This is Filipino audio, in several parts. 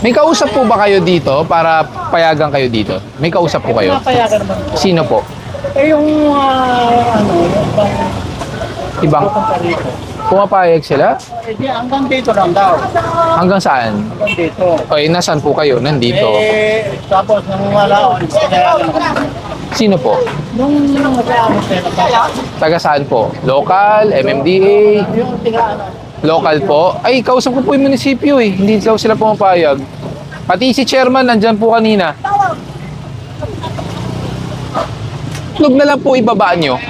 May kausap po ba kayo dito para payagan kayo dito? May kausap po kayo? Napayagan naman po. Sino po? Eh yung yung bang Ibang pupunta rito. pumapayag sila? Eh di hanggang dito lang daw. Hanggang saan? Hanggang dito. Oy, nasaan po kayo? Nandito. Eh, tapos nung wala, pinayagan ako. Sino po? Nung nag-aamot tayo, Taga saan po? Local? MMDA? yung tiga Local po? Ay, kausap ko po yung munisipyo eh. Hindi daw sila pumapayag. Pati si chairman nandyan po kanina. Huwag na lang po ibaba nyo.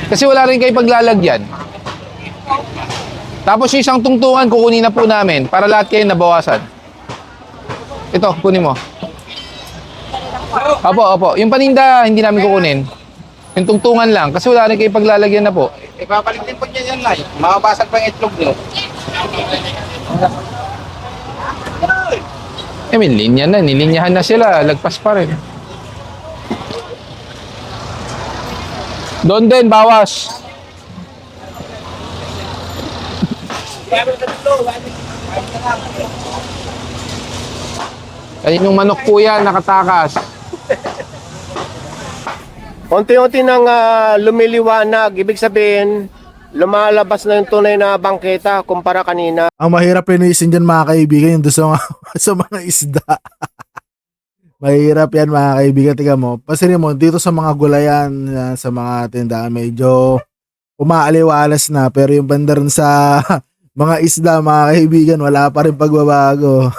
Kasi wala rin kayo paglalagyan. Tapos yung isang tungtungan, kukunin na po namin para lahat kayo nabawasan. Ito, kunin mo. Opo. Yung paninda, hindi namin kukunin. Yung tungtungan lang. Kasi wala rin kayo paglalagyan na po. Ipapalit din po niya yan, Lai. Makabasag pa yung itlog niyo. May linya na. Nilinyahan na sila. Lagpas pa rin. Doon din, bawas. Kaninong manok po yan, nakatakas. Unti-unti nang lumiliwanag, ibig sabihin, lumalabas na yung tunay na bangketa kumpara kanina. Ang mahirap linisin dyan mga kaibigan yung doon sa mga, sa mga isda. Mahirap yan mga kaibigan. Tiga mo, pasinin mo, dito sa mga gulayan, sa mga tindahan, medyo umaaliwalas na. Pero yung banda rin sa mga isda mga kaibigan, wala pa rin pagbabago.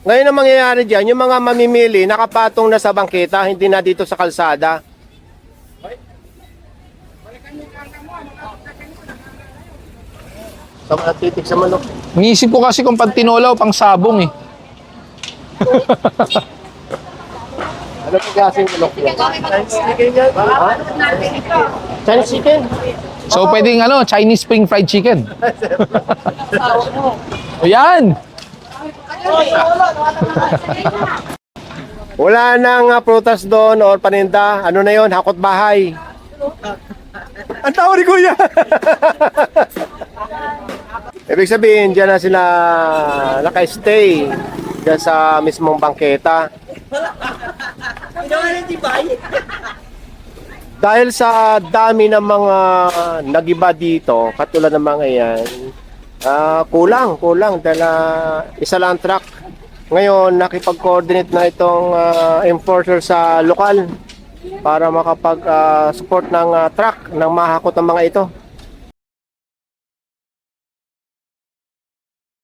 Ngayon ang mangyayari dyan, yung mga mamimili, nakapatong na sa bangketa, hindi na dito sa kalsada. Sa mga titik sa manok. Inisip ko kasi kung pag tinolaw, pang sabong eh. Ano po klaseng manok yan? Chinese chicken yan? Ha? Chinese chicken? So pwedeng Chinese spring fried chicken. O yan! Wala nang prutas doon or paninda. Ano na yon? Hakot bahay. Ang tawa ni Kuya! Ibig sabihin, dyan na sila naka-stay dyan sa mismong bangketa. Dahil sa dami ng mga nagiba dito, katulad ng mga yan, kulang dahil isa lang truck. Ngayon nakipag-coordinate na itong importer sa lokal para makapag support ng truck ng mahakot ng mga ito.